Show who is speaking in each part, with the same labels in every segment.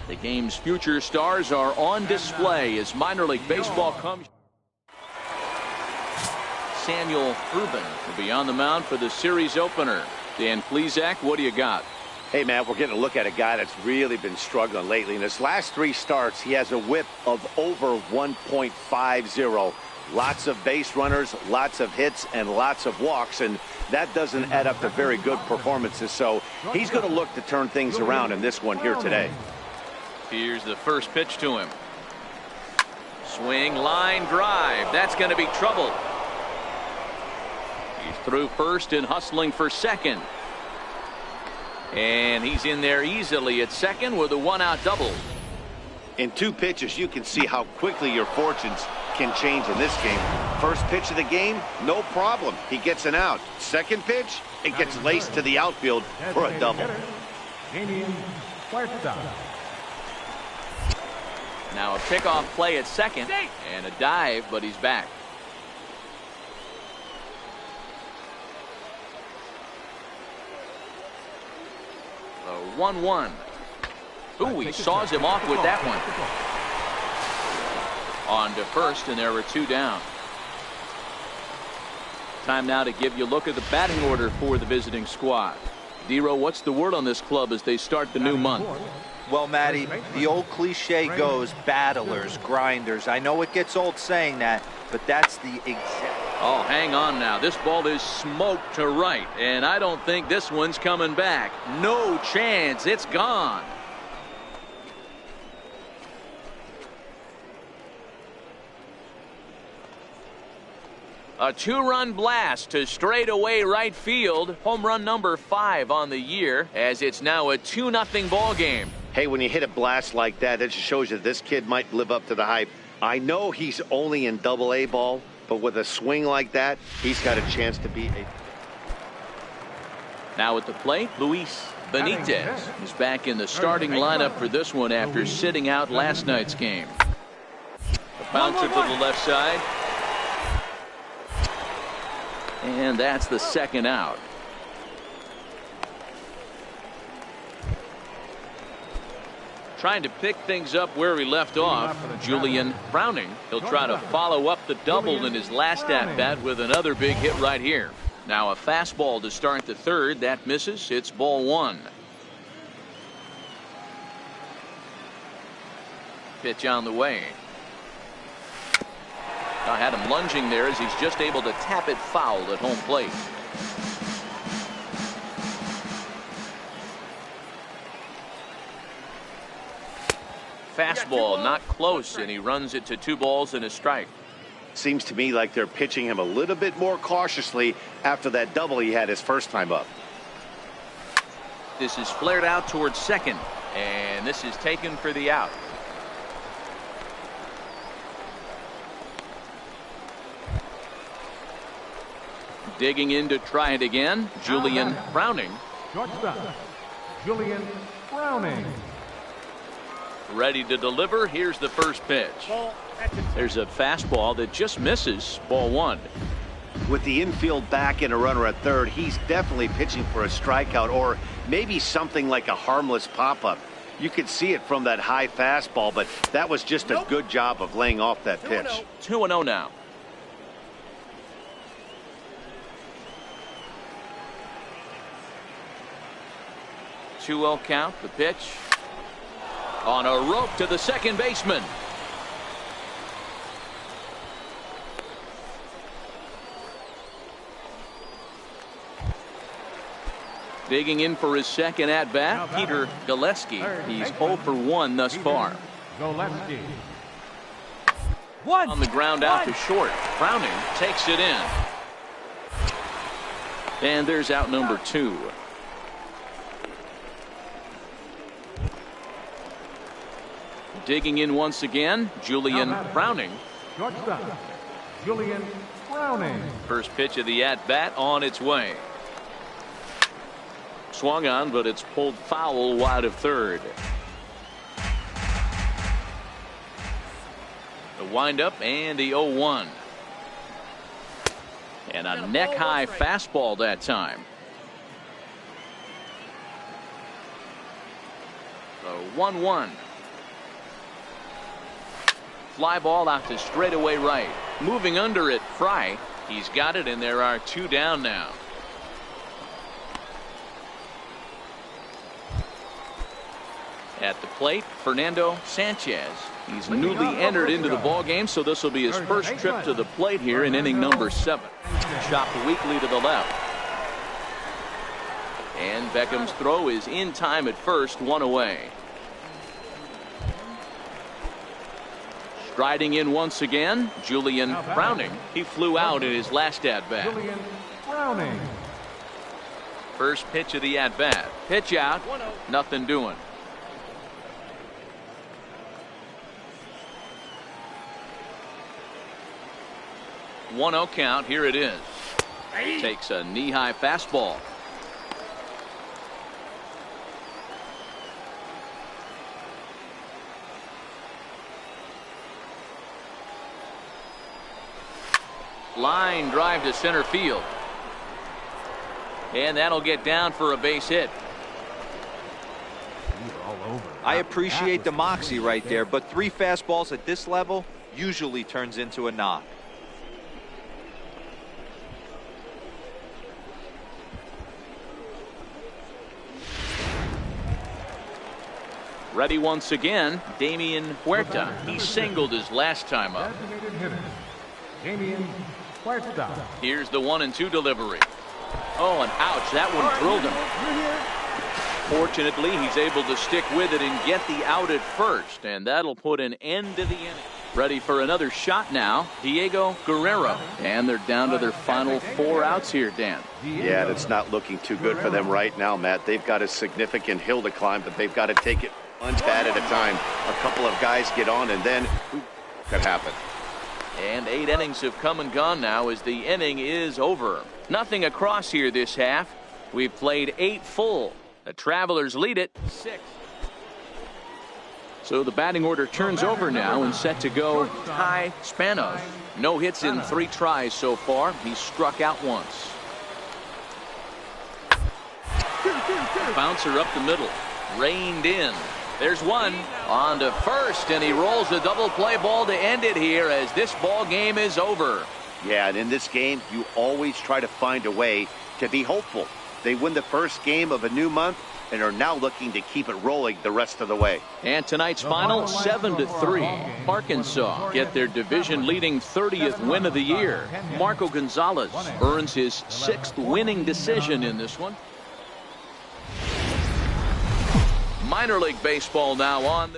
Speaker 1: The game's future stars are on display as minor league baseball comes. Samuel Urban will be on the mound for the series opener. Dan Plesac, what do you got?
Speaker 2: Hey, man, we're getting a look at a guy that's really been struggling lately. In his last 3 starts, he has a whip of over 1.50. Lots of base runners, lots of hits, and lots of walks, and that doesn't add up to very good performances. So he's going to look to turn things around in this one here today.
Speaker 1: Here's the first pitch to him. Swing, line drive. That's going to be trouble. He's through first and hustling for second. And he's in there easily at second with a 1-out double.
Speaker 2: In 2 pitches, you can see how quickly your fortunes can change in this game. First pitch of the game, no problem. He gets an out. Second pitch, it gets laced to the outfield for a double.
Speaker 1: Now a pickoff play at second and a dive, but he's back. The 1-1. Ooh, he saws him off with that one. On to first, and there were 2 down. Time now to give you a look at the batting order for the visiting squad. Dero, what's the word on this club as they start the new month?
Speaker 3: Well, Matty, the old cliche goes battlers, grinders. I know it gets old saying that, but that's the exact.
Speaker 1: Oh, hang on now. This ball is smoked to right, and I don't think this one's coming back. No chance. It's gone. A 2-run blast to straightaway right field. Home run number 5 on the year, as it's now a 2-0 ball game.
Speaker 2: Hey, when you hit a blast like that, it just shows you this kid might live up to the hype. I know he's only in Double-A ball, but with a swing like that, he's got a chance to be a...
Speaker 1: Now at the plate, Luis Benitez is back in the starting lineup for this one after sitting out last night's game. The bouncer to the left side. And that's the 2nd out. Trying to pick things up where he left off. Julian Browning. He'll try to follow up the double in his last at-bat with another big hit right here. Now a fastball to start the 3rd. That misses. It's ball 1. Pitch on the way. I had him lunging there as he's just able to tap it foul at home plate. Fastball not close, and he runs it to 2 balls and a strike.
Speaker 2: Seems to me like they're pitching him a little bit more cautiously after that double he had his first time up.
Speaker 1: This is flared out towards second, and this is taken for the out. Digging in to try it again, Julian Browning.
Speaker 4: Julian Browning.
Speaker 1: Ready to deliver. Here's the first pitch. There's a fastball that just misses. Ball 1.
Speaker 2: With the infield back and a runner at third, he's definitely pitching for a strikeout or maybe something like a harmless pop-up. You could see it from that high fastball, but that was just a good job of laying off that pitch.
Speaker 1: 2-0 now. Two-0 count. The pitch on a rope to the second baseman. Digging in for his second at bat, Peter Gillespie. He's 0 for 1 thus far. On the ground out to short. Browning takes it in. And there's out number 2. Digging in once again, Julian Browning.
Speaker 4: Shortstop, Julian Browning.
Speaker 1: First pitch of the at-bat on its way. Swung on, but it's pulled foul wide of third. The windup and the 0-1. And a neck-high fastball that time. The 1-1. Fly ball out to straightaway right. Moving under it, Fry. He's got it, and there are 2 down now. At the plate, Fernando Sanchez. He's newly entered into the ball game, so this will be his first trip to the plate here in inning number 7. Chopped weakly to the left. And Beckham's throw is in time at first, 1 away. Striding in once again, Julian Browning. He flew out in his last at-bat.
Speaker 4: Julian Browning.
Speaker 1: First pitch of the at-bat. Pitch out. Nothing doing. One 0 count. Here it is. Takes a knee-high fastball. Line drive to center field. And that'll get down for a base hit.
Speaker 3: I appreciate the moxie right there, but 3 fastballs at this level usually turns into a knock.
Speaker 1: Ready once again, Damian Huerta. He singled his last time up.
Speaker 4: Damian Huerta.
Speaker 1: Here's the 1-2 delivery. Oh, and ouch, that one drilled him. Fortunately, he's able to stick with it and get the out at first, and that'll put an end to the inning. Ready for another shot now, Diego Guerrero. And they're down to their final 4 outs here, Dan.
Speaker 2: Yeah, that's not looking too good for them right now, Matt. They've got a significant hill to climb, but they've got to take it one bat at a time. A couple of guys get on, and then could happen.
Speaker 1: And 8 innings have come and gone now as the inning is over. Nothing across here this half. We've played 8 full. The Travelers lead it 6. So the batting order turns over now and set to go Ty Spanos. No hits in 3 tries so far. He's struck out once. Bouncer up the middle. Reined in. There's one on to first, and he rolls the double play ball to end it here as this ball game is over.
Speaker 2: Yeah, and in this game, you always try to find a way to be hopeful. They win the first game of a new month and are now looking to keep it rolling the rest of the way.
Speaker 1: And tonight's final 7-3. Arkansas get their division-leading 30th win of the year. Marco Gonzalez earns his 6th winning decision in this one. Minor League Baseball now on.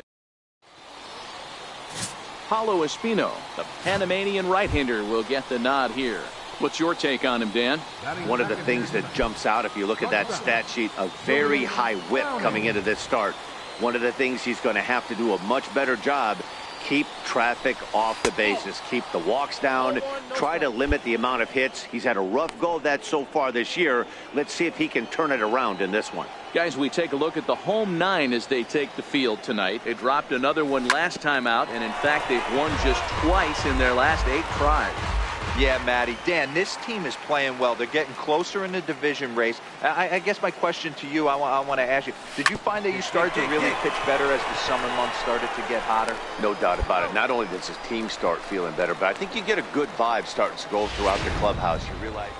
Speaker 1: Paulo Espino, the Panamanian right-hander, will get the nod here. What's your take on him, Dan?
Speaker 2: One of the things that jumps out if you look at that stat sheet, a very high whip coming into this start. One of the things he's going to have to do a much better job, keep traffic off the bases, keep the walks down, try to limit the amount of hits. He's had a rough go of that so far this year. Let's see if he can turn it around in this one.
Speaker 1: Guys, we take a look at the home 9 as they take the field tonight. They dropped another one last time out, and in fact, they've won just twice in their last 8 tries.
Speaker 3: Yeah, Matty. Dan, this team is playing well. They're getting closer in the division race. I guess my question to you, I want to ask you, did you find that you started to really pitch better as the summer months started to get hotter?
Speaker 2: No doubt about it. Not only does his team start feeling better, but I think you get a good vibe starting to go throughout the clubhouse. You realize.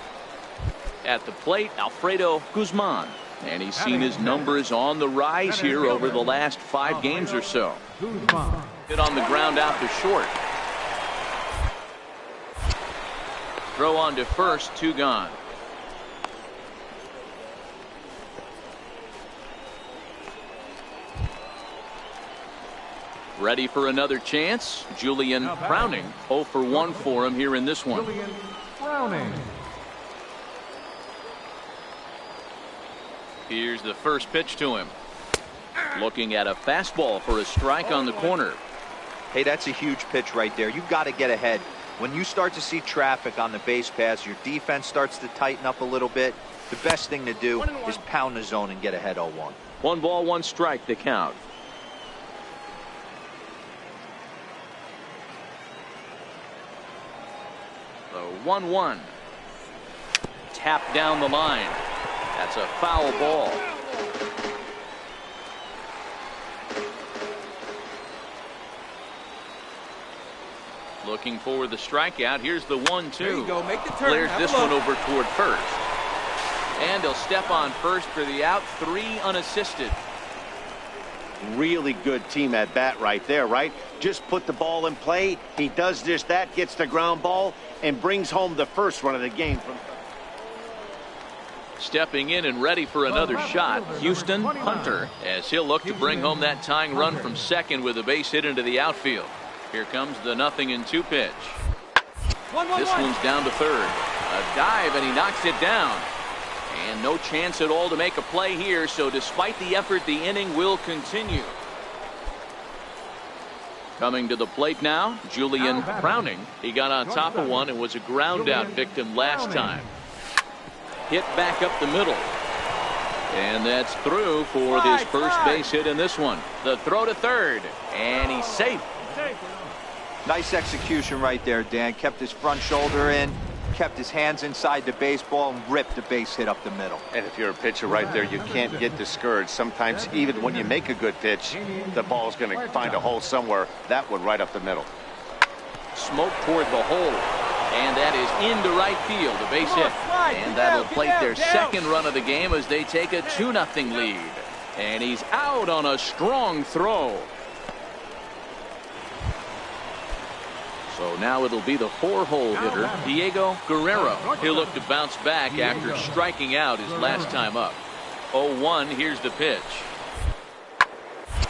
Speaker 1: At the plate, Alfredo Guzman. And he's seen his numbers on the rise here over the last 5 games or so. Hit on the ground out to short. Throw on to first, 2 gone. Ready for another chance. Julian Browning 0 for 1 for him here in this one.
Speaker 4: Julian Browning.
Speaker 1: Here's the first pitch to him. Looking at a fastball for a strike on the corner.
Speaker 3: Hey, that's a huge pitch right there. You've got to get ahead. When you start to see traffic on the base paths, your defense starts to tighten up a little bit. The best thing to do is pound the zone and get ahead 0-1.
Speaker 1: 1 ball, 1 strike, the count. The 1-1. Tap down the line. That's a foul ball. Looking for the strikeout. Here's the 1-2.
Speaker 5: There you go. Make the turn.
Speaker 1: Clears this one over toward first. And he'll step on first for the out. 3 unassisted.
Speaker 2: Really good team at bat right there, right? Just put the ball in play. He does just that, gets the ground ball, and brings home the first run of the game.
Speaker 1: Stepping in and ready for another shot, Houston Hunter, as he'll look to bring home that tying run from second with a base hit into the outfield. Here comes the 0-2 pitch. This one's down to third. A dive, and he knocks it down. And no chance at all to make a play here, so despite the effort, the inning will continue. Coming to the plate now, Julian Browning. He got on top of one and was a ground out victim last time. Hit back up the middle. And that's through for his first base hit in this one. The throw to third, and he's safe.
Speaker 3: Nice execution right there, Dan. Kept his front shoulder in, kept his hands inside the baseball, and ripped the base hit up the middle.
Speaker 2: And if you're a pitcher right there, you can't get discouraged. Sometimes even when you make a good pitch, the ball's going to find a hole somewhere. That one right up the middle.
Speaker 1: Smoke toward the hole. And that is into right field, a base hit. And that'll plate their second run of the game as they take a 2-0 lead. And he's out on a strong throw. So now it'll be the 4-hole hitter, Diego Guerrero. He'll look to bounce back after striking out his last time up. 0-1, here's the pitch.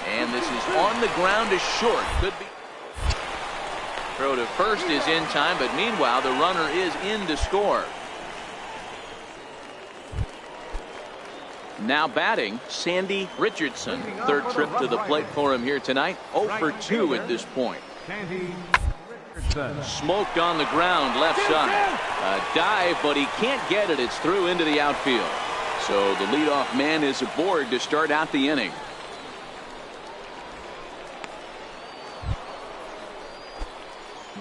Speaker 1: And this is on the ground is short. Could be. Throw to first is in time, but meanwhile the runner is in to score. Now batting, Sandy Richardson. Third trip to the plate for him here tonight. 0 for 2 at this point. Smoked on the ground left side. A dive, but he can't get it. It's through into the outfield. So the leadoff man is aboard to start out the inning.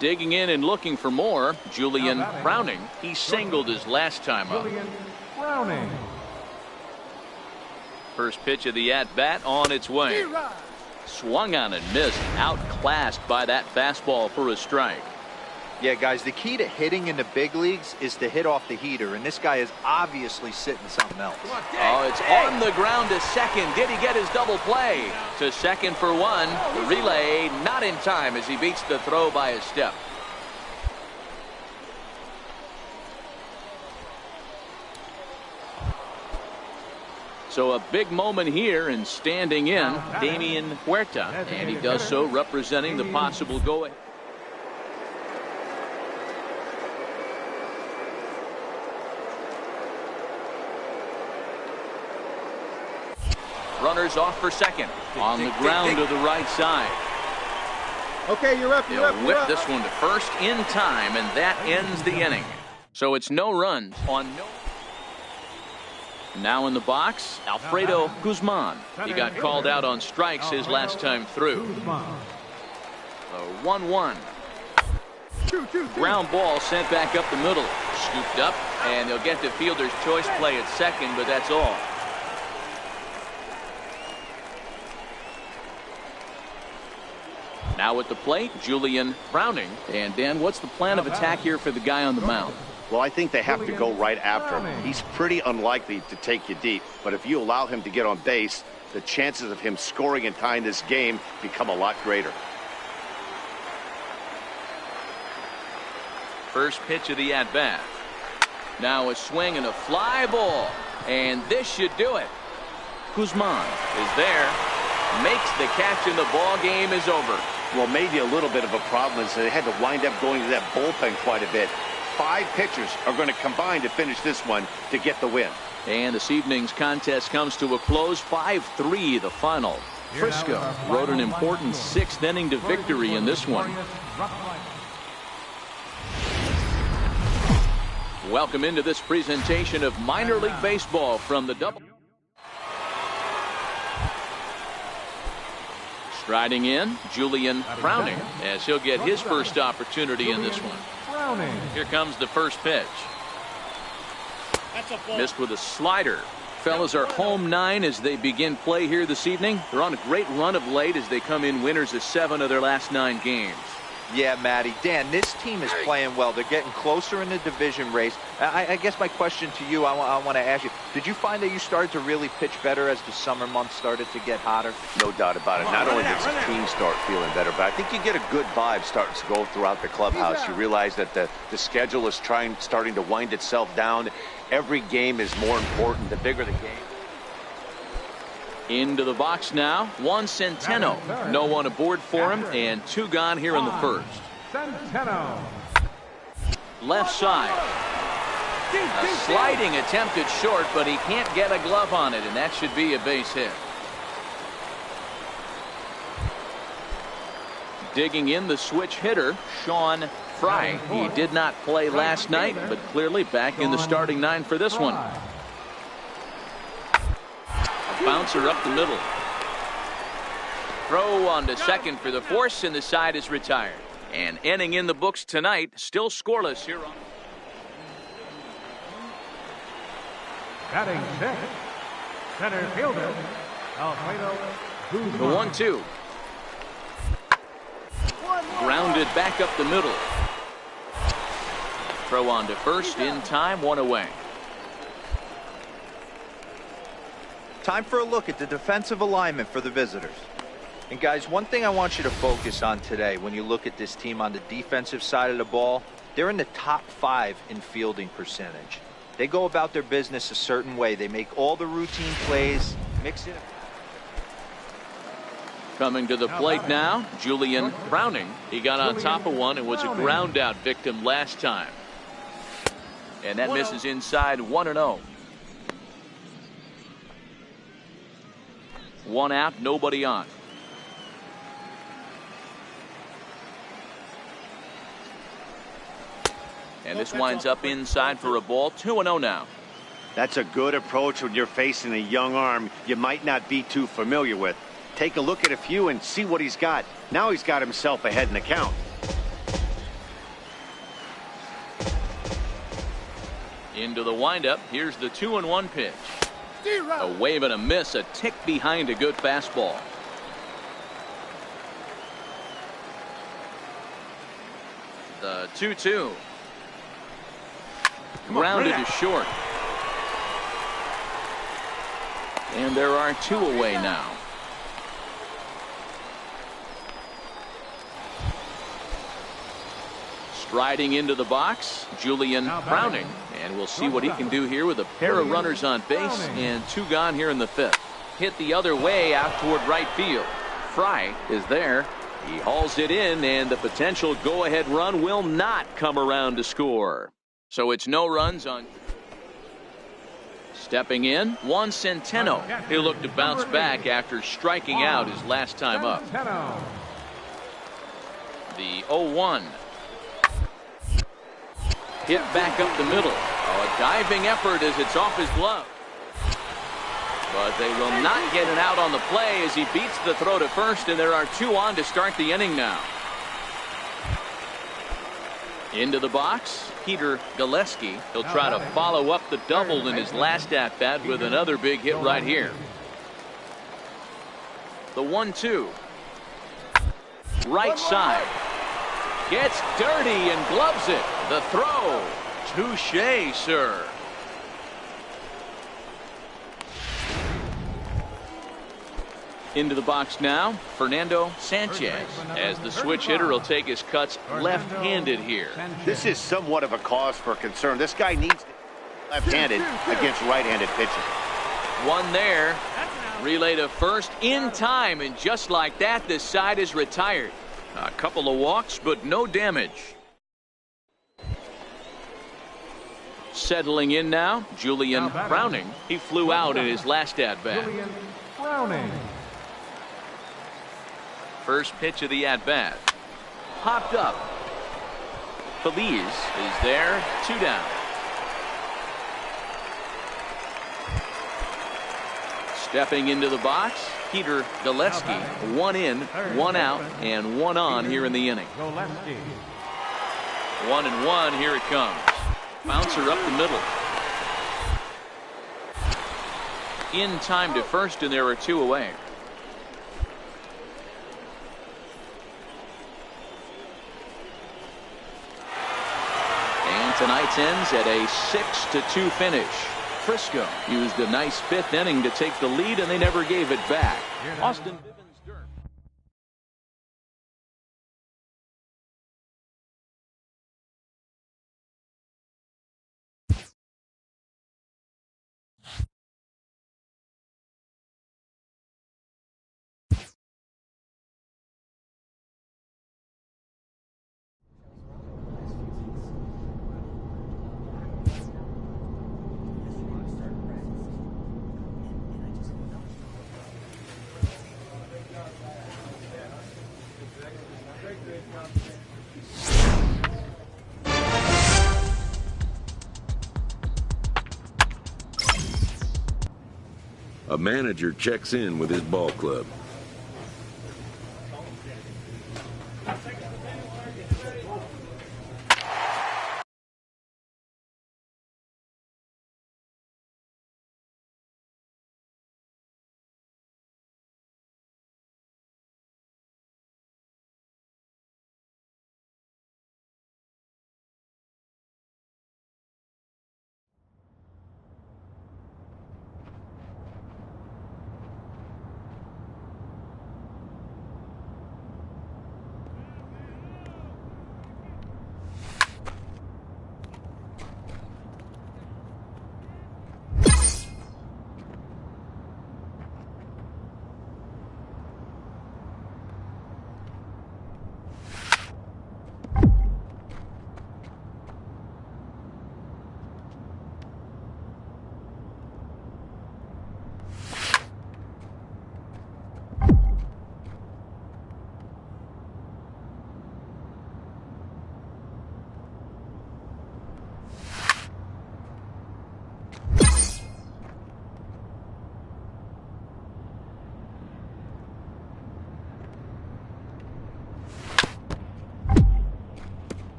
Speaker 1: Digging in and looking for more, Julian Browning. He singled his last time up.
Speaker 4: Julian Browning.
Speaker 1: First pitch of the at-bat on its way. Swung on and missed. Outclassed by that fastball for a strike.
Speaker 3: Yeah, guys, the key to hitting in the big leagues is to hit off the heater, and this guy is obviously sitting something else.
Speaker 1: Oh, it's on the ground to second. Did he get his double play? To second for 1. The relay not in time as he beats the throw by a step. So a big moment here, and standing in, Damian Huerta, and he does so representing the possible go-ahead. Runners off for second. On the ground to the right side.
Speaker 5: Okay, you're up.
Speaker 1: He'll whip this one to first in time, and that ends the inning. So it's no runs on no. Now in the box, Alfredo Guzman. He got called out on strikes his last time through. The 1-1. Ground ball sent back up the middle. Scooped up, and they'll get the fielder's choice play at second, but that's all. Now at the plate, Julian Browning. And Dan, what's the plan of attack here for the guy on the mound?
Speaker 2: Well, I think they have to go right after him. He's pretty unlikely to take you deep, but if you allow him to get on base, the chances of him scoring and tying this game become a lot greater.
Speaker 1: First pitch of the at-bat. Now a swing and a fly ball, and this should do it. Guzman is there, makes the catch, and the ball game is over.
Speaker 2: Well, maybe a little bit of a problem is they had to wind up going to that bullpen quite a bit. 5 pitchers are going to combine to finish this one to get the win.
Speaker 1: And this evening's contest comes to a close, 5-3 the final. Frisco rode an important 6th inning to victory in this one. Welcome into this presentation of minor league baseball from the double. Striding in, Julian frowning as he'll get his first opportunity in this one. Here comes the first pitch. Missed with a slider. Fellas are home 9 as they begin play here this evening. They're on a great run of late as they come in winners of 7 of their last 9 games.
Speaker 3: Yeah, Matty. Dan, this team is playing well. They're getting closer in the division race. I guess my question to you, I want to ask you, did you find that you started to really pitch better as the summer months started to get hotter?
Speaker 2: No doubt about it. Not only does the team start feeling better, but I think you get a good vibe starting to go throughout the clubhouse. You realize that the schedule is starting to wind itself down. Every game is more important the bigger the game.
Speaker 1: Into the box now, Juan Centeno. No one aboard for him, and 2 gone here in the first.
Speaker 4: Centeno.
Speaker 1: Left side. A sliding attempt at short, but he can't get a glove on it, and that should be a base hit. Digging in the switch hitter, Sean Fry. He did not play last night, but clearly back in the starting 9 for this one. Bouncer up the middle. Throw on to second for the force, and the side is retired. An inning in the books tonight, still scoreless here on.
Speaker 4: Batting 6th, center fielder, Alfredo Guzman.
Speaker 1: The 1-2. Grounded back up the middle. Throw on to first, in time, 1 away.
Speaker 3: Time for a look at the defensive alignment for the visitors. And guys, one thing I want you to focus on today when you look at this team on the defensive side of the ball, they're in the top 5 in fielding percentage. They go about their business a certain way. They make all the routine plays, mix it.
Speaker 1: Coming to the plate now, Julian Browning. He got on top of one and was a ground out victim last time. And that misses inside, 1-0. 1 out, nobody on. And this winds up inside for a ball. 2-0 now.
Speaker 2: That's a good approach when you're facing a young arm you might not be too familiar with. Take a look at a few and see what he's got. Now he's got himself ahead in the count.
Speaker 1: Into the windup. Here's the 2-1 pitch. A wave and a miss, a tick behind a good fastball. The 2-2. Grounded to short. And there are 2 away now. Striding into the box, Julian Browning. And we'll see what he can do here with a pair of runners on base and 2 gone here in the 5th. Hit the other way out toward right field. Fry is there. He hauls it in, and the potential go-ahead run will not come around to score. So it's no runs on. Stepping in, Juan Centeno. He'll look to bounce back after striking out his last time up. The 0-1. Hit back up the middle. A diving effort as it's off his glove. But they will not get an out on the play as he beats the throw to first, and there are 2 on to start the inning now. Into the box, Peter Gillespie. He'll try to follow up the double in his last at-bat with another big hit right here. The 1-2. Right side. Gets dirty and gloves it. The throw. Touché, sir. Into the box now, Fernando Sanchez, as the switch hitter will take his cuts left-handed here.
Speaker 2: This is somewhat of a cause for concern. This guy needs left-handed against right-handed pitching.
Speaker 1: One there. Relay to first in time, and just like that, the side is retired. A couple of walks, but no damage. Settling in now, Julian Browning. He flew out in his last at-bat.
Speaker 4: Julian Browning.
Speaker 1: First pitch of the at-bat. Popped up. Feliz is there, 2 down. Stepping into the box, Peter Gillespie. 1 in, 1 out, and 1 on here in the inning. 1-1, here it comes. Bouncer up the middle. In time to first, and there are 2 away. And tonight's ends at a 6-2 finish. Frisco used a nice 5th inning to take the lead, and they never gave it back. Austin Bivens-Durham.
Speaker 6: A manager checks in with his ball club.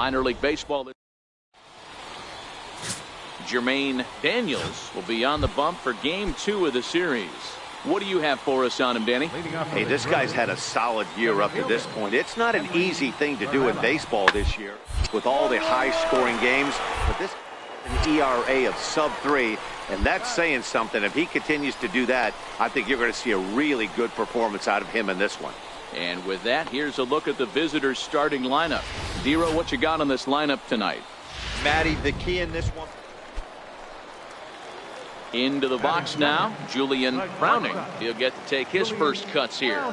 Speaker 1: minor league baseball. Jermaine Daniels will be on the bump for game 2 of the series. What do you have for us on him, Danny?
Speaker 2: Hey, this guy's had a solid year up to this point. It's not an easy thing to do in baseball this year with all the high-scoring games, but this is an ERA of sub-3, and that's saying something. If he continues to do that, I think you're going to see a really good performance out of him in this one.
Speaker 1: And with that, here's a look at the visitors' starting lineup. Dero, what you got on this lineup tonight?
Speaker 3: Matty, the key in this one.
Speaker 1: Into the box now, Julian Browning. He'll get to take his first cuts here.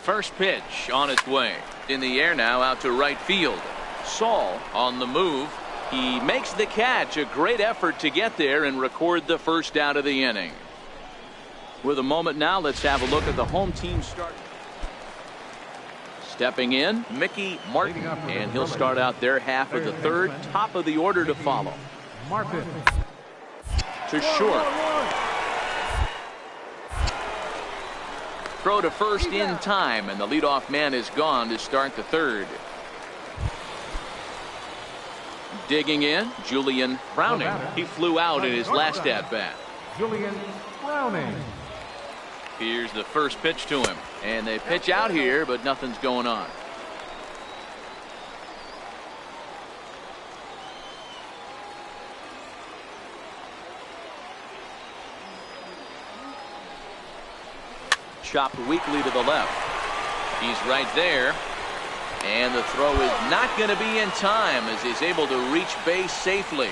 Speaker 1: First pitch on its way. In the air now, out to right field. Saul on the move. He makes the catch. A great effort to get there and record the first out of the inning. With a moment now, let's have a look at the home team start. Stepping in, Mickey Martin, and he'll start out their half of the third. Top of the order to follow.
Speaker 4: Martin.
Speaker 1: To short. Throw to first in time, and the leadoff man is gone to start the third. Digging in, Julian Browning. He flew out in his last at-bat.
Speaker 4: Julian Browning.
Speaker 1: Here's the first pitch to him, and they pitch out here, but nothing's going on. Chopped weakly to the left. He's right there. And the throw is not going to be in time as he's able to reach base safely.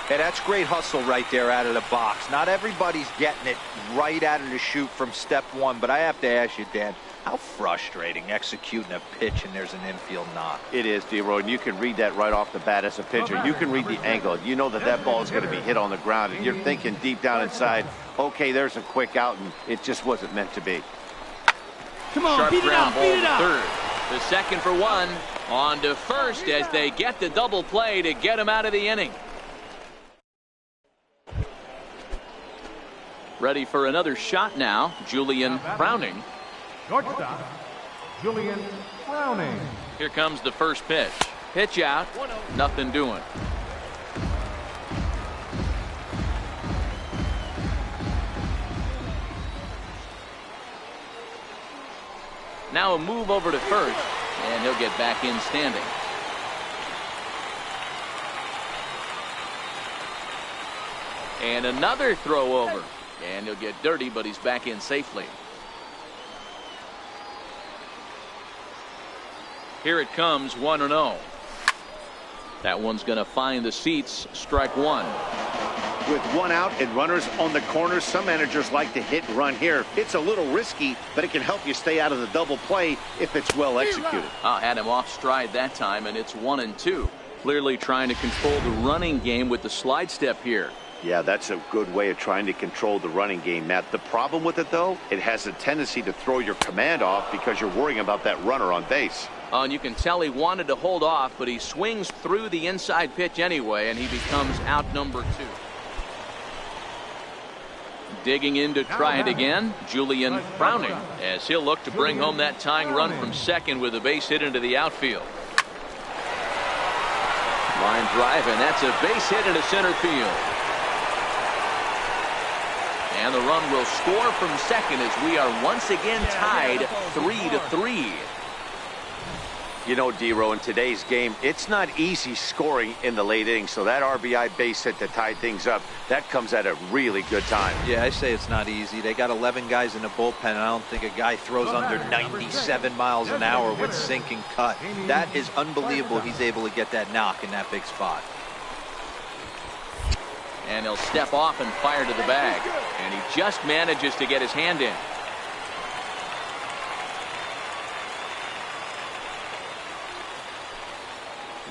Speaker 3: Hey, that's great hustle right there out of the box. Not everybody's getting it right out of the chute from step one, but I have to ask you, Dan, how frustrating executing a pitch and there's an infield knock.
Speaker 2: It is, D-Roy, and you can read that right off the bat as a pitcher. You can read the angle. You know that that ball is going to be hit on the ground, and you're thinking deep down inside, okay, there's a quick out, and it just wasn't meant to be.
Speaker 5: Come on,
Speaker 1: Sharp
Speaker 5: beat it
Speaker 1: ground
Speaker 5: up,
Speaker 1: ball
Speaker 5: beat it
Speaker 1: to
Speaker 5: up.
Speaker 1: third. The second for one. On to first as they get the double play to get him out of the inning. Ready for another shot now, Julian Browning.
Speaker 4: Shortstop, Julian Browning.
Speaker 1: Here comes the first pitch. Pitch out, nothing doing. Now a move over to first, and he'll get back in standing. And another throw over, and he'll get dirty, but he's back in safely. Here it comes, 1-0. That one's going to find the seats. Strike one.
Speaker 2: With one out and runners on the corners, some managers like to hit and run here. It's a little risky, but it can help you stay out of the double play if it's well executed.
Speaker 1: Had him off stride that time, and it's 1-2. Clearly trying to control the running game with the slide step here.
Speaker 2: Yeah, that's a good way of trying to control the running game, Matt. The problem with it, though, it has a tendency to throw your command off because you're worrying about that runner on base.
Speaker 1: And you can tell he wanted to hold off, but he swings through the inside pitch anyway, and he becomes out number 2. Digging in to try it again, Julian Browning, as he'll look to bring home that tying run from second with a base hit into the outfield. Line drive, and that's a base hit into center field. And the run will score from second as we are once again tied 3-3.
Speaker 2: You know, D-Row, in today's game, it's not easy scoring in the late innings, so that RBI base hit to tie things up, that comes at a really good time.
Speaker 3: Yeah, I say it's not easy. They got 11 guys in the bullpen, and I don't think a guy throws under 97 miles an hour with sink and cut. That is unbelievable he's able to get that knock in that big spot.
Speaker 1: And he'll step off and fire to the bag. And he just manages to get his hand in.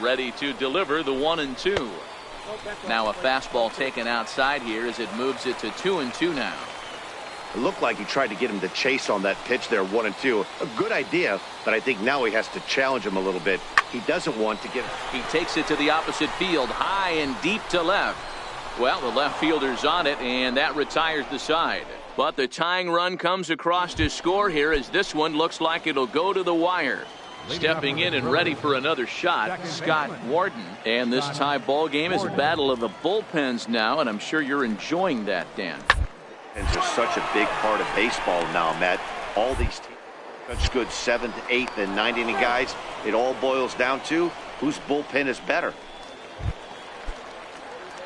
Speaker 1: Ready to deliver the 1-2. Now a fastball taken outside here as it moves it to 2-2 now.
Speaker 2: It looked like he tried to get him to chase on that pitch there, 1-2. A good idea, but I think now he has to challenge him a little bit. He doesn't want to get...
Speaker 1: He takes it to the opposite field, high and deep to left. Well, the left fielder's on it, and that retires the side. But the tying run comes across to score here as this one looks like it'll go to the wire. Stepping in and ready for another shot, Scott Warden. And this tie ball game is a battle of the bullpens now, and I'm sure you're enjoying that, Dan.
Speaker 2: And just such a big part of baseball now, Matt. All these teams, such good 7th, 8th, and 9th inning guys. It all boils down to whose bullpen is better.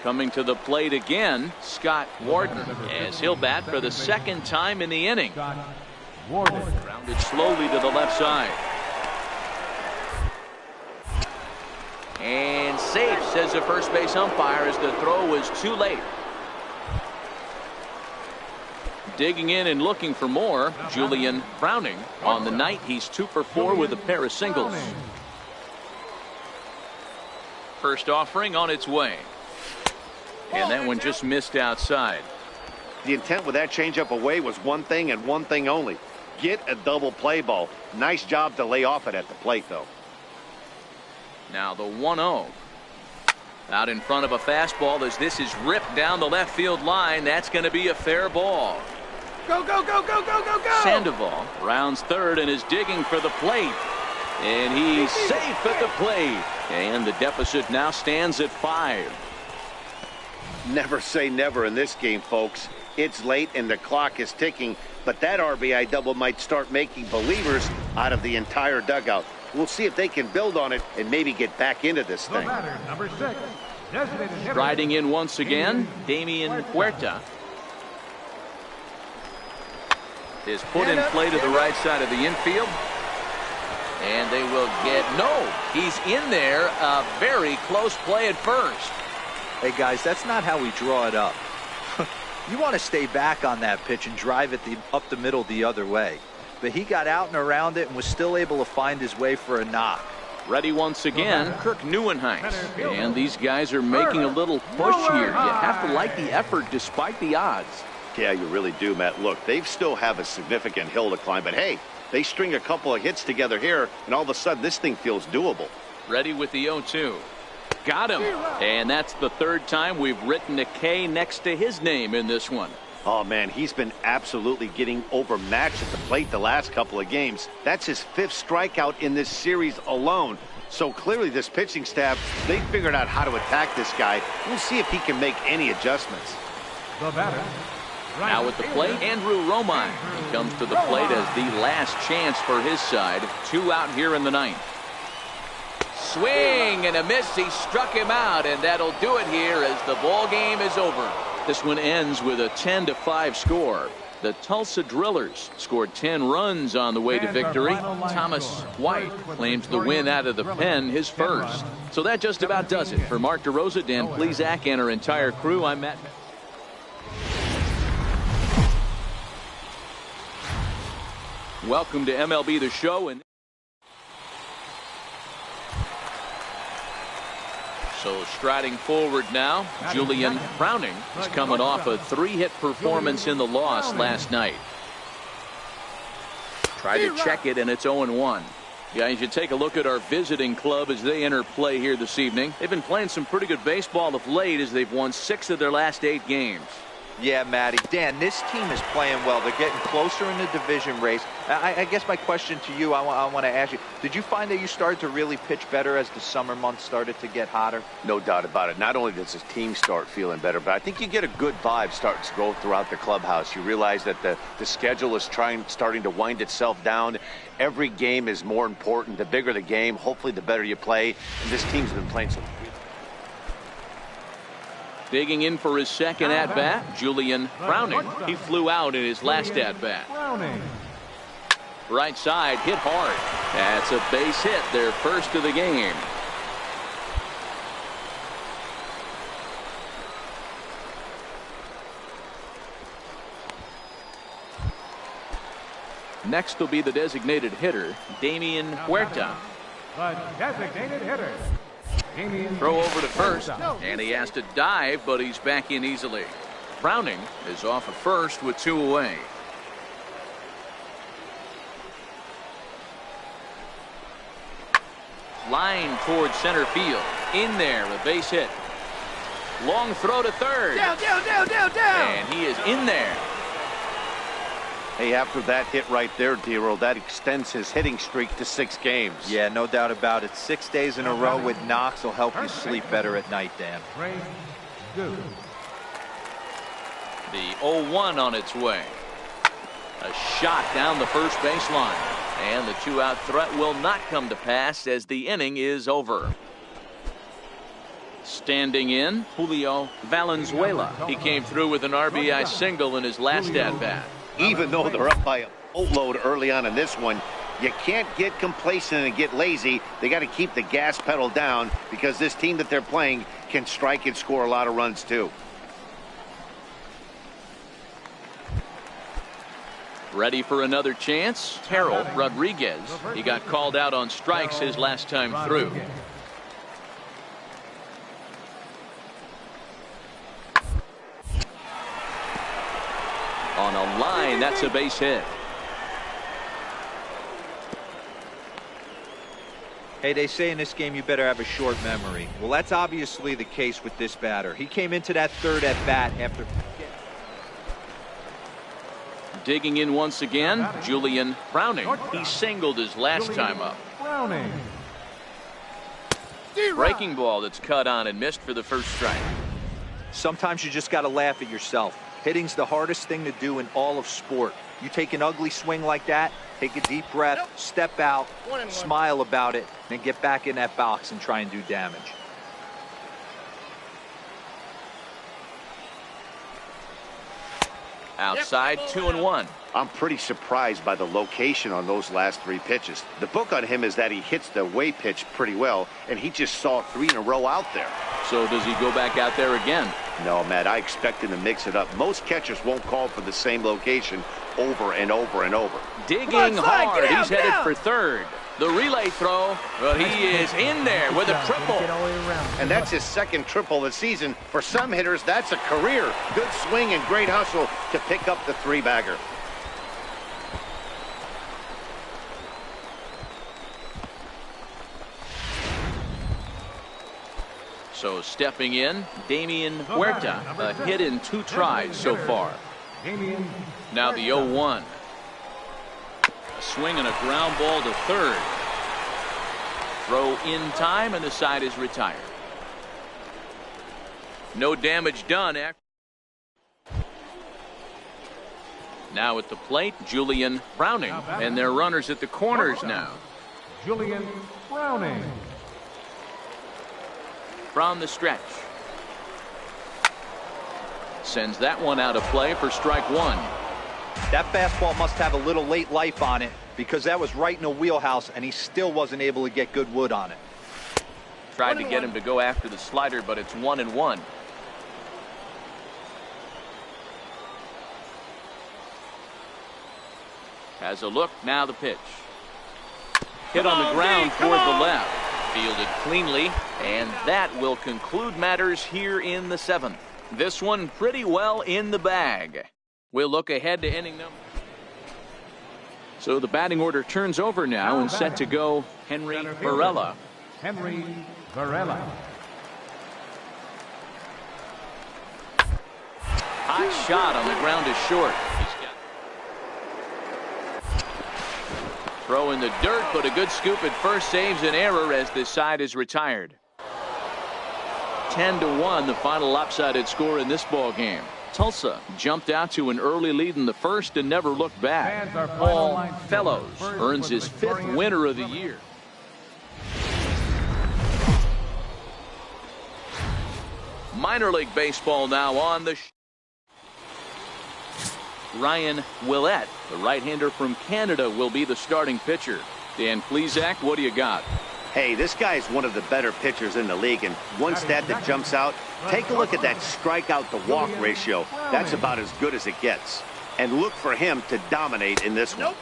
Speaker 1: Coming to the plate again, Scott Warden, as he'll bat for the second time in the inning. Grounded slowly to the left side. And safe, says the first base umpire, as the throw was too late. Digging in and looking for more, Julian Browning. On the night, he's 2 for 4 with a pair of singles. First offering on its way. And that one just missed outside.
Speaker 2: The intent with that changeup away was one thing and one thing only. Get a double play ball. Nice job to lay off it at the plate, though.
Speaker 1: Now the 1-0. Out in front of a fastball as this is ripped down the left field line. That's going to be a fair ball.
Speaker 5: Go, go, go, go, go, go, go!
Speaker 1: Sandoval rounds third and is digging for the plate. And he's safe at the plate. And the deficit now stands at 5.
Speaker 2: Never say never in this game, folks. It's late and the clock is ticking, but that RBI double might start making believers out of the entire dugout. We'll see if they can build on it and maybe get back into this thing.
Speaker 4: Number 6,
Speaker 1: Striding in once again, Damian Huerta is put in play to the right side of the infield. And they will get, no, he's in there. A very close play at first.
Speaker 3: Hey, guys, that's not how we draw it up. You want to stay back on that pitch and drive it up the middle the other way. But he got out and around it and was still able to find his way for a knock.
Speaker 1: Ready once again, Kirk Neuenhuis. And these guys are making a little push here. You have to like the effort despite the odds.
Speaker 2: Yeah, you really do, Matt. Look, they still have a significant hill to climb, but hey, they string a couple of hits together here, and all of a sudden this thing feels doable.
Speaker 1: Ready with the 0-2. Got him. And that's the third time we've written a K next to his name in this one.
Speaker 2: Oh, man, he's been absolutely getting overmatched at the plate the last couple of games. That's his 5th strikeout in this series alone. So clearly this pitching staff, they figured out how to attack this guy. We'll see if he can make any adjustments.
Speaker 4: The batter.
Speaker 1: Now at the plate, Andrew Romine. He comes to the plate as the last chance for his side. 2 out here in the 9th. Swing and a miss. He struck him out, and that'll do it here as the ball game is over. This one ends with a 10-5 score. The Tulsa Drillers scored 10 runs on the way to victory. Thomas White claims the win out of the pen, his first. So that just about does it. For Mark DeRosa, Dan Plesac, and our entire crew, I'm Matt. Welcome to MLB The Show. And so striding forward now, Julian Browning is coming off a 3-hit performance in the loss last night. Tried to check it, and it's 0-1. Guys, you take a look at our visiting club as they enter play here this evening. They've been playing some pretty good baseball of late as they've won 6 of their last 8 games.
Speaker 3: Yeah, Matty. Dan, this team is playing well. They're getting closer in the division race. I guess my question to you, I want to ask you, did you find that you started to really pitch better as the summer months started to get hotter?
Speaker 2: No doubt about it. Not only does his team start feeling better, but I think you get a good vibe starting to go throughout the clubhouse. You realize that the schedule is starting to wind itself down. Every game is more important. The bigger the game, hopefully the better you play. And this team's been playing some.
Speaker 1: Digging in for his second at-bat, Julian Browning. He flew out in his last at-bat. Right side, hit hard. That's a base hit, their first of the game. Next will be the designated hitter, Damian Huerta.
Speaker 4: The designated hitter.
Speaker 1: Throw over to first, and he has to dive, but he's back in easily. Browning is off at first with 2 away. Line towards center field. In there, a base hit. Long throw to third.
Speaker 5: Down.
Speaker 1: And he is in there.
Speaker 2: Hey, after that hit right there, Dero, that extends his hitting streak to 6 games.
Speaker 3: Yeah, no doubt about it. 6 days in a row with knocks will help you sleep better at night, Dan.
Speaker 4: Good.
Speaker 1: The 0-1 on its way. A shot down the first baseline. And the 2-out threat will not come to pass as the inning is over. Standing in, Julio Valenzuela. He came through with an RBI single in his last at-bat.
Speaker 2: Even though they're up by a boatload early on in this one, you can't get complacent and get lazy. They got to keep the gas pedal down because this team that they're playing can strike and score a lot of runs too.
Speaker 1: Ready for another chance? Harold Rodriguez. He got called out on strikes his last time through. On a line, that's a base hit.
Speaker 3: Hey, they say in this game you better have a short memory. Well, that's obviously the case with this batter. He came into that third at bat after
Speaker 1: digging in once again, Julian Browning. He singled his last time up.
Speaker 4: Browning.
Speaker 1: Breaking ball that's cut on and missed for the first strike.
Speaker 3: Sometimes you just got to laugh at yourself. Hitting's the hardest thing to do in all of sport. You take an ugly swing like that, take a deep breath, step out, smile about it, then get back in that box and try and do damage.
Speaker 1: Outside, 2-1.
Speaker 2: I'm pretty surprised by the location on those last 3 pitches. The book on him is that he hits the away pitch pretty well, and he just saw 3 in a row out there.
Speaker 1: So does he go back out there again?
Speaker 2: No, Matt, I expect him to mix it up. Most catchers won't call for the same location over and over and over.
Speaker 1: Digging hard. He's headed for third. The relay throw, well, he is in there with a triple.
Speaker 2: And that's his 2nd triple of the season. For some hitters, that's a career. Good swing and great hustle to pick up the 3-bagger.
Speaker 1: So stepping in, Damian Huerta, a hit in 2 tries so far. Now the 0-1. A swing and a ground ball to third. Throw in time and the side is retired. No damage done. Now at the plate, Julian Browning, and their runners at the corners now.
Speaker 4: Julian Browning.
Speaker 1: From the stretch. Sends that one out of play for strike 1.
Speaker 3: That fastball must have a little late life on it because that was right in the wheelhouse and he still wasn't able to get good wood on it.
Speaker 1: Tried to get him to go after the slider, but it's 1-1. Has a look, now the pitch. Hit on the ground toward the left. Fielded cleanly, and that will conclude matters here in the 7th. This one pretty well in the bag. We'll look ahead to inning number. So the batting order turns over now and set to go Henry Varela.
Speaker 4: Henry Varela.
Speaker 1: Hot shot on the ground is short. Throw in the dirt, but a good scoop at first saves an error as this side is retired. 10-1, the final lopsided score in this ball game. Tulsa jumped out to an early lead in the first and never looked back. Paul Fellows earns his 5th winner of the year. Minor league baseball now on the Ryan Willett, the right-hander from Canada, will be the starting pitcher. Dan Plesac, what do you got?
Speaker 2: Hey, this guy is one of the better pitchers in the league, and one stat that jumps out, take a look at that strikeout to walk ratio. That's about as good as it gets. And look for him to dominate in this one.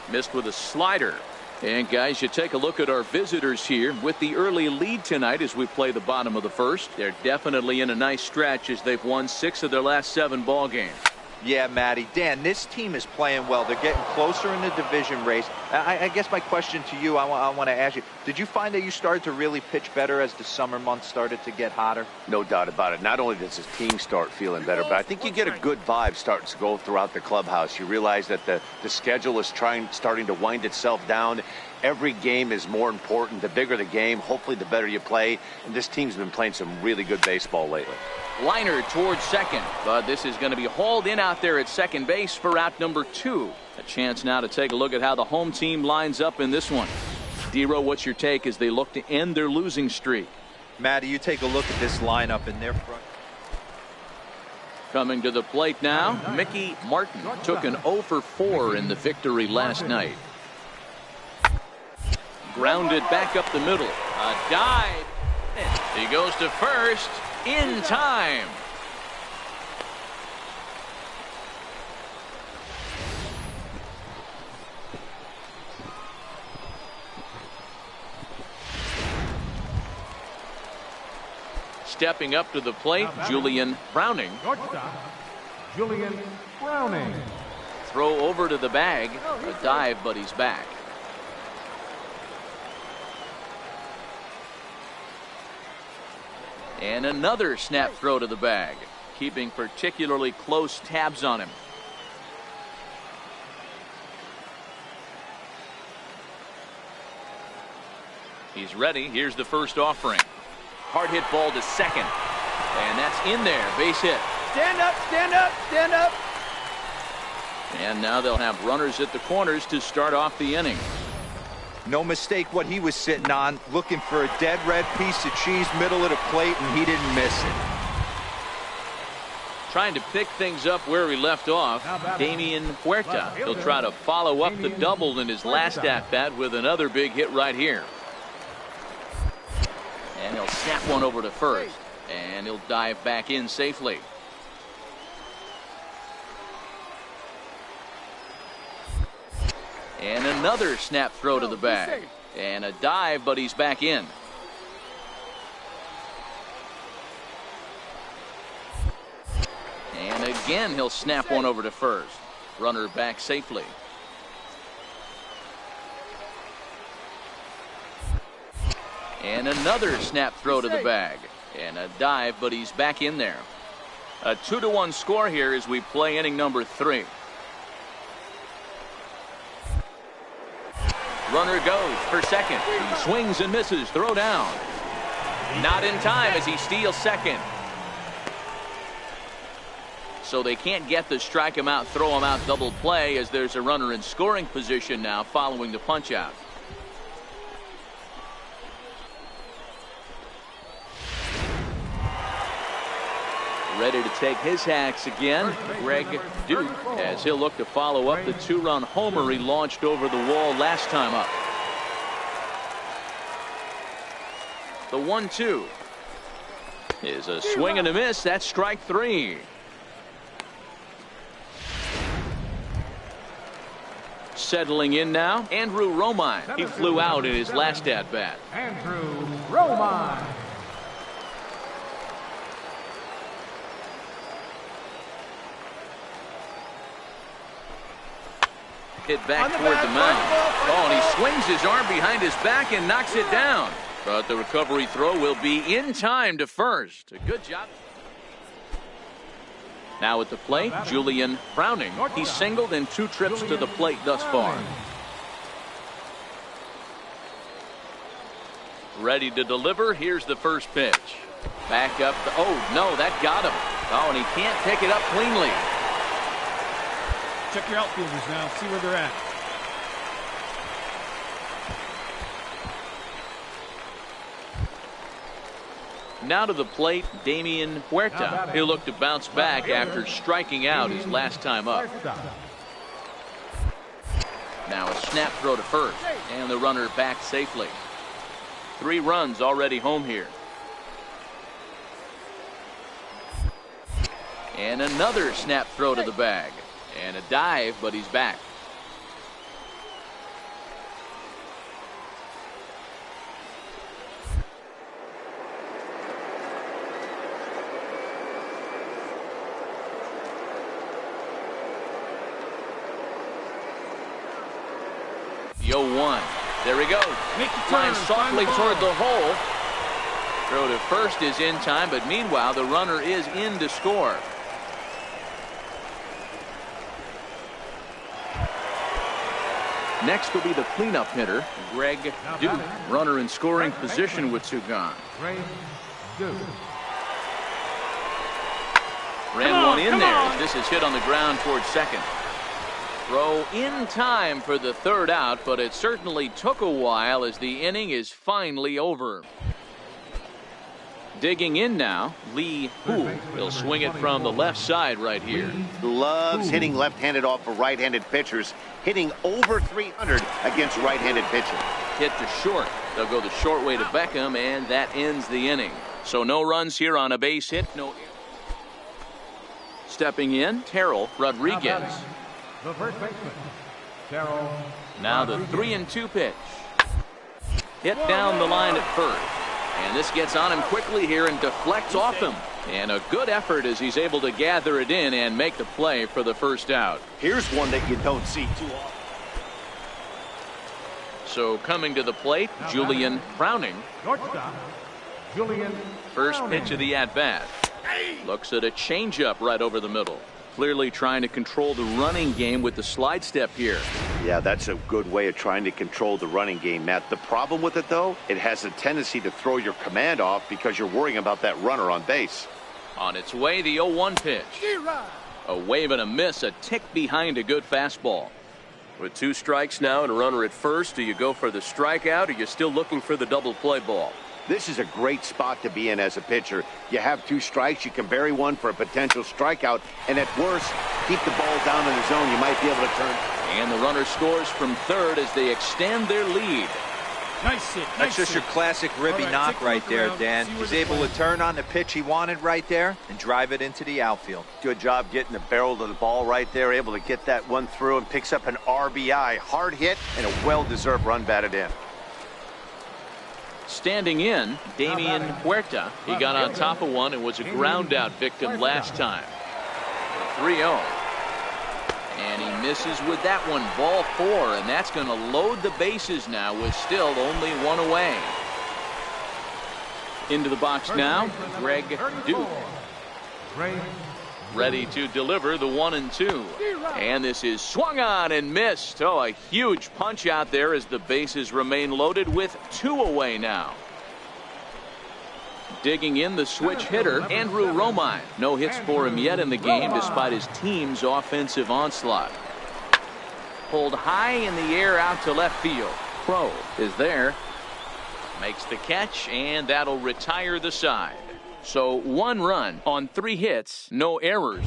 Speaker 1: Missed with a slider. And guys, you take a look at our visitors here with the early lead tonight as we play the bottom of the first. They're definitely in a nice stretch as they've won 6 of their last 7 ball games.
Speaker 3: Yeah, Matty. Dan, this team is playing well. They're getting closer in the division race. I guess my question to you, I want to ask you, did you find that you started to really pitch better as the summer months started to get hotter?
Speaker 2: No doubt about it. Not only does his team start feeling better, but I think you get a good vibe starting to go throughout the clubhouse. You realize that the schedule is starting to wind itself down. Every game is more important. The bigger the game, hopefully the better you play. And this team's been playing some really good baseball lately.
Speaker 1: Liner towards second, but this is going to be hauled in out there at second base for out number 2. A chance now to take a look at how the home team lines up in this one. Dero, what's your take as they look to end their losing streak?
Speaker 3: Matty, you take a look at this lineup in their front.
Speaker 1: Coming to the plate now, Mickey Martin took an 0 for 4 in the victory last night. Grounded back up the middle. A dive. He goes to first in time. Stepping up to the plate, Julian Browning.
Speaker 4: Julian Browning.
Speaker 1: Throw over to the bag. A dive, but he's back. And another snap throw to the bag, keeping particularly close tabs on him. He's ready. Here's the first offering. Hard hit ball to second. And that's in there. Base hit.
Speaker 5: Stand up, stand up, stand up.
Speaker 1: And now they'll have runners at the corners to start off the inning.
Speaker 3: No mistake what he was sitting on, looking for a dead red piece of cheese middle of the plate, and he didn't miss it.
Speaker 1: Trying to pick things up where he left off, Damian Huerta. He'll try to follow up the double in his last at-bat with another big hit right here. And he'll snap one over to first. And he'll dive back in safely. And another snap throw to the bag. And a dive, but he's back in. And again, he'll snap one over to first. Runner back safely. And another snap throw to the bag. And a dive, but he's back in there. A 2-1 score here as we play inning number 3. Runner goes for second. He swings and misses. Throw down. Not in time as he steals second. So they can't get the strike him out, throw him out double play as there's a runner in scoring position now following the punch out. Ready to take his hacks again, Greg Duke, as he'll look to follow up the 2-run homer he launched over the wall last time up. The 1-2 is a swing and a miss. That's strike 3. Settling in now, Andrew Romine. He flew out in his last at-bat.
Speaker 4: Andrew Romine.
Speaker 1: Hit back toward the mound. Oh, and he swings his arm behind his back and knocks it down. But the recovery throw will be in time to first. A good job. Now at the plate, Julian Browning. He's singled in 2 trips to the plate thus far. Ready to deliver. Here's the first pitch. Back up. Oh, no, that got him. Oh, and he can't pick it up cleanly.
Speaker 5: Check your outfielders now. See where they're at.
Speaker 1: Now to the plate, Damian Huerta. He'll look to bounce back after striking out his last time up. Now a snap throw to first, and the runner back safely. 3 runs already home here. And another snap throw to the bag. And a dive, but he's back. The 0-1. There he goes.
Speaker 5: Make the
Speaker 1: Line
Speaker 5: turn,
Speaker 1: softly
Speaker 5: find the
Speaker 1: toward
Speaker 5: ball.
Speaker 1: the hole. Throw to first is in time, but meanwhile the runner is in to score. Next will be the cleanup hitter, Greg Duke. Runner in scoring position with two gone.
Speaker 4: Greg Duke.
Speaker 1: Ran one in there as this is hit on the ground towards second. Throw in time for the third out, but it certainly took a while as the inning is finally over. Digging in now, Lee Hu. He'll swing it from the left side right here.
Speaker 2: Loves hitting left-handed off of right-handed pitchers, hitting over 300 against right-handed pitching.
Speaker 1: Hit to short. They'll go the short way to Beckham, and that ends the inning. So no runs here on a base hit. No. Stepping in, Terrell Rodriguez.
Speaker 4: The first baseman, Terrell.
Speaker 1: Now the 3-2 pitch. Hit down the line at first. And this gets on him quickly here and deflects off him. And a good effort as he's able to gather it in and make the play for the first out.
Speaker 2: Here's one that you don't see too often.
Speaker 1: So coming to the plate, Julian Browning.
Speaker 4: Shortstop, Julian.
Speaker 1: First pitch of the at-bat. Looks at a changeup right over the middle. Clearly trying to control the running game with the slide step here.
Speaker 2: Yeah, that's a good way of trying to control the running game, Matt. The problem with it, though, it has a tendency to throw your command off because you're worrying about that runner on base.
Speaker 1: On its way, the 0-1 pitch. A wave and a miss, a tick behind a good fastball. With two strikes now and a runner at first, do you go for the strikeout or are you still looking for the double play ball?
Speaker 2: This is a great spot to be in as a pitcher. You have two strikes, you can bury one for a potential strikeout, and at worst, keep the ball down in the zone. You might be able to turn.
Speaker 1: And the runner scores from third as they extend their lead.
Speaker 5: Nice hit.
Speaker 3: That's just your classic ribby
Speaker 5: All right,
Speaker 3: knock
Speaker 5: take a
Speaker 3: right
Speaker 5: look
Speaker 3: there,
Speaker 5: around,
Speaker 3: Dan.
Speaker 5: see where
Speaker 3: He's
Speaker 5: the
Speaker 3: able
Speaker 5: play
Speaker 3: to turn on the pitch he wanted right there and drive it into the outfield.
Speaker 2: Good job getting the barrel of the ball right there, able to get that one through and picks up an RBI. Hard hit and a well-deserved run batted in.
Speaker 1: Standing in, Damian Huerta. He got on top of one and was a ground out victim last time. 3-0. And he misses with that one, ball 4, and that's going to load the bases now with still only one away. Into the box now, Greg Duke.
Speaker 4: Greg.
Speaker 1: Ready to deliver the 1-2. And this is swung on and missed. Oh, a huge punch out there as the bases remain loaded with 2 away now. Digging in the switch hitter, Andrew Romine. No hits for him yet in the game despite his team's offensive onslaught. Pulled high in the air out to left field. Crow is there. Makes the catch, and that'll retire the side. So 1 run on 3 hits, no errors.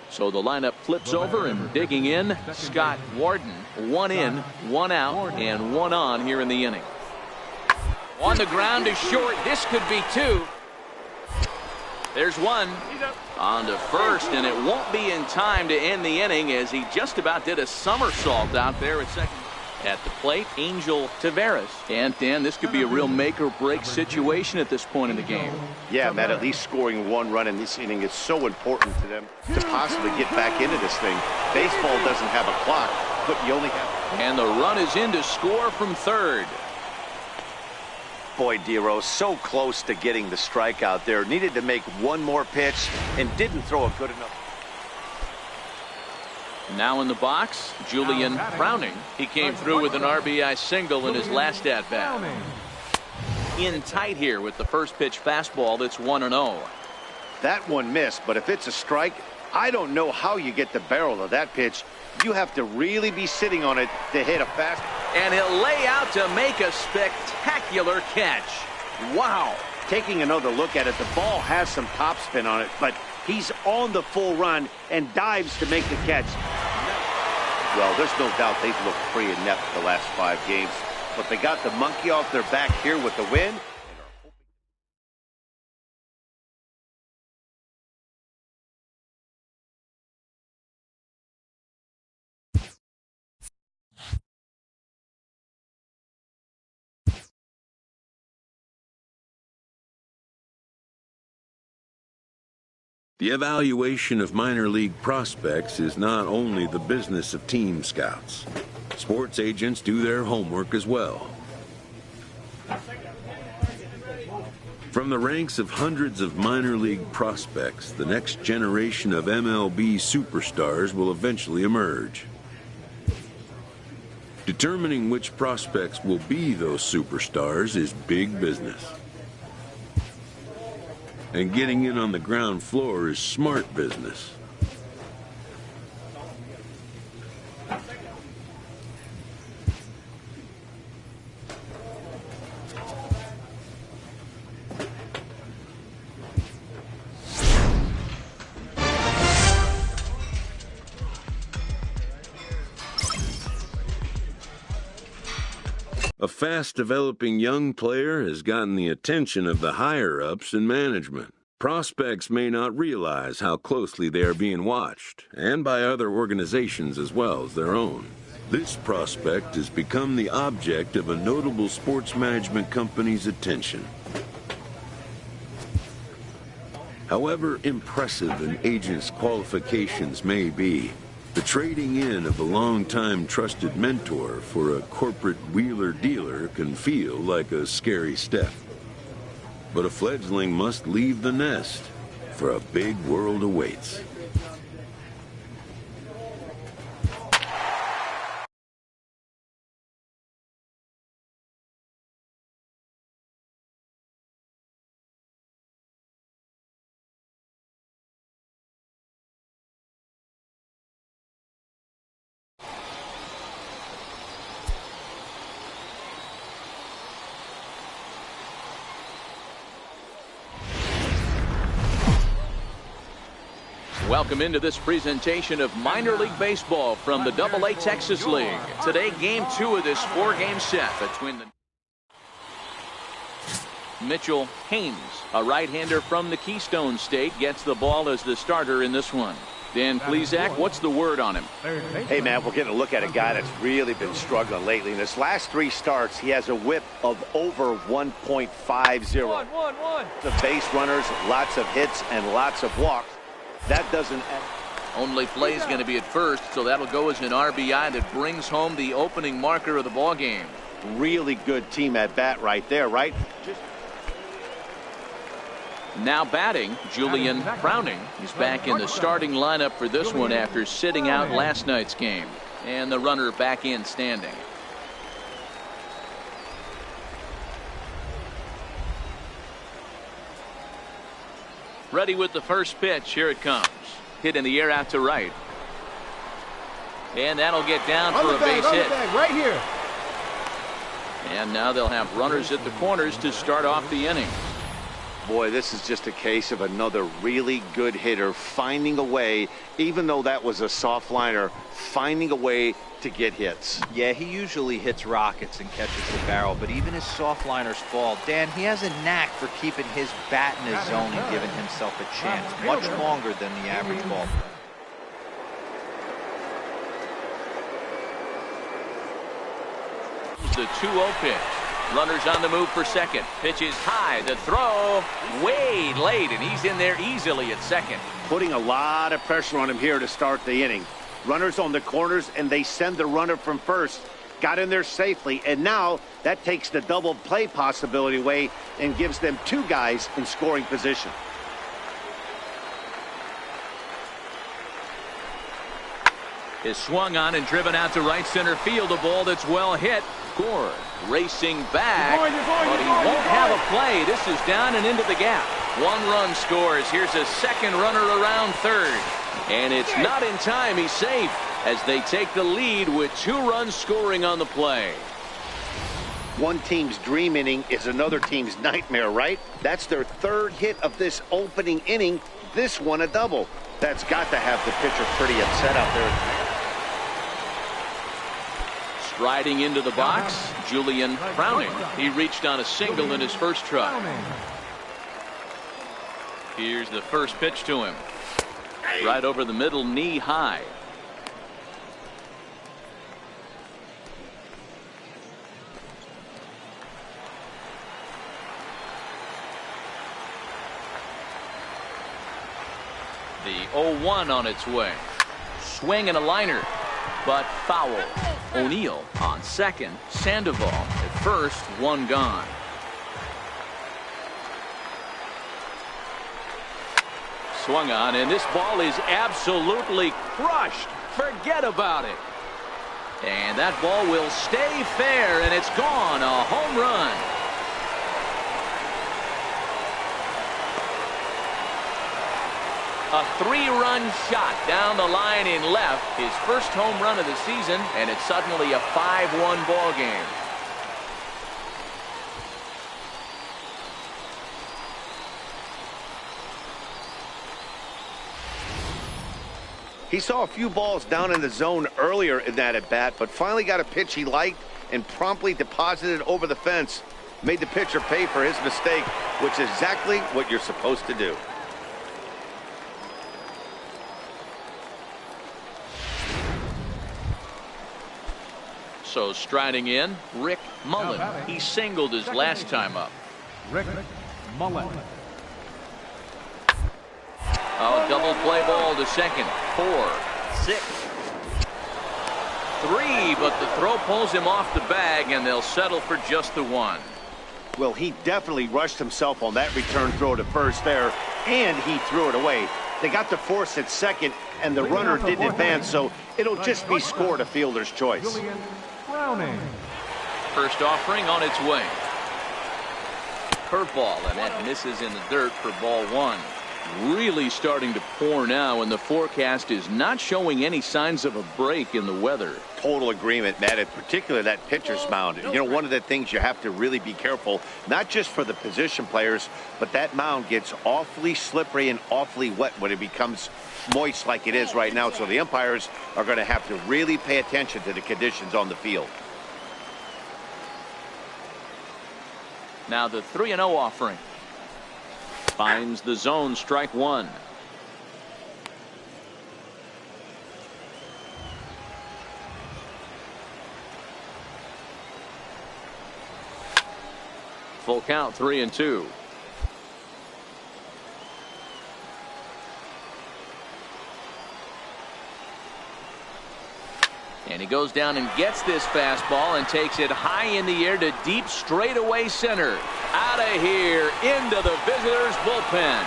Speaker 1: So the lineup flips over and digging in, Scott Warden. 1 in, 1 out, and 1 on here in the inning. On the ground is short. This could be 2. There's 1. On to first, and it won't be in time to end the inning as he just about did a somersault out there at second. At the plate, Angel Taveras. And Dan, this could be a real make or break situation at this point in the game.
Speaker 2: Yeah, Matt, at least scoring 1 run in this inning is so important to them to possibly get back into this thing. Baseball doesn't have a clock, but you only have.
Speaker 1: And the run is in to score from third.
Speaker 2: Boy, Dero, so close to getting the strikeout there. Needed to make 1 more pitch and didn't throw a good enough.
Speaker 1: Now in the box, Julian Browning. He came through with an RBI single in his last at-bat. In tight here with the first pitch fastball that's 1-0.
Speaker 2: That one missed, but if it's a strike, I don't know how you get the barrel of that pitch. You have to really be sitting on it to hit a fast.
Speaker 1: And he'll lay out to make a spectacular catch. Wow.
Speaker 2: Taking another look at it, the ball has some topspin on it, but he's on the full run and dives to make the catch. Well, there's no doubt they've looked pretty inept the last 5 games, but they got the monkey off their back here with the win.
Speaker 6: The evaluation of minor league prospects is not only the business of team scouts. Sports agents do their homework as well. From the ranks of hundreds of minor league prospects, the next generation of MLB superstars will eventually emerge. Determining which prospects will be those superstars is big business. And getting in on the ground floor is smart business. A fast-developing young player has gotten the attention of the higher-ups in management. Prospects may not realize how closely they are being watched, and by other organizations as well as their own. This prospect has become the object of a notable sports management company's attention. However impressive an agent's qualifications may be, the trading in of a long-time trusted mentor for a corporate wheeler-dealer can feel like a scary step. But a fledgling must leave the nest, for a big world awaits.
Speaker 1: Welcome into this presentation of minor league baseball from the AA Texas League. Today, game 2 of this 4-game set between the Mitchell Haynes, a right-hander from the Keystone State, gets the ball as the starter in this one. Dan Plesac, what's the word on him?
Speaker 2: Hey, man, we're getting a look at a guy that's really been struggling lately. In his last 3 starts, he has a whip of over 1.50. The base runners, lots of hits, and lots of walks. That doesn't end.
Speaker 1: Only play is going to be at first, so that'll go as an RBI that brings home the opening marker of the ball game.
Speaker 2: Really good team at bat right there, right?
Speaker 1: Now batting, Julian Browning. He's back in the starting lineup for this one after sitting out last night's game. And the runner back in standing. Ready with the first pitch. Here it comes. Hit in the air out to right. And that'll get down for a base hit.
Speaker 5: Right here.
Speaker 1: And now they'll have runners at the corners to start off the inning.
Speaker 2: Boy, this is just a case of another really good hitter finding a way, even though that was a soft liner, finding a way to get hits.
Speaker 3: Yeah, he usually hits rockets and catches the barrel, but even his soft liners fall. Dan, he has a knack for keeping his bat in his zone and giving himself a chance, much longer than the average ball.
Speaker 1: The 2-0 pitch. Runners on the move for second. Pitch is high. The throw way late, and he's in there easily at second.
Speaker 2: Putting a lot of pressure on him here to start the inning. Runners on the corners, and they send the runner from first. Got in there safely, and now that takes the double play possibility away and gives them 2 guys in scoring position.
Speaker 1: Is swung on and driven out to right center field. A ball that's well hit. Gore racing back, but he won't have a play. This is down and into the gap. 1 run scores. Here's a second runner around third. And it's not in time. He's safe as they take the lead with 2 runs scoring on the play.
Speaker 2: One team's dream inning is another team's nightmare, right? That's their 3rd hit of this opening inning. This one a double. That's got to have the pitcher pretty upset out there.
Speaker 1: Striding into the box, Julian Browning. He reached on a single in his first try. Here's the first pitch to him. Right over the middle, knee high. The 0-1 on its way. Swing and a liner, but foul. O'Neill on second. Sandoval at first. One gone. Swung on, and this ball is absolutely crushed. Forget about it. And that ball will stay fair, and it's gone. A home run. A 3-run shot down the line in left. His first home run of the season, and it's suddenly a 5-1 ball game.
Speaker 2: He saw a few balls down in the zone earlier in that at-bat, but finally got a pitch he liked and promptly deposited it over the fence. Made the pitcher pay for his mistake, which is exactly what you're supposed to do.
Speaker 1: So striding in, Rick Mullen. He singled his last time up.
Speaker 4: Rick Mullen.
Speaker 1: Oh, double play ball to second. 4, 6, 3, but the throw pulls him off the bag, and they'll settle for just the 1.
Speaker 2: Well, he definitely rushed himself on that return throw to first there, and he threw it away. They got the force at second, and the runner didn't advance, so it'll just be scored a fielder's choice.
Speaker 4: Julian Browning.
Speaker 1: First offering on its way. Curveball, and that misses in the dirt for ball 1. Really starting to pour now, and the forecast is not showing any signs of a break in the weather.
Speaker 2: Total agreement, Matt, in particular that pitcher's mound. You know, one of the things you have to really be careful, not just for the position players, but that mound gets awfully slippery and awfully wet when it becomes moist like it is right now. So the umpires are going to have to really pay attention to the conditions on the field.
Speaker 1: Now the 3-0 offering. Finds the zone, strike 1. Full count, 3-2. And he goes down and gets this fastball and takes it high in the air to deep straightaway center. Out of here into the visitors' bullpen.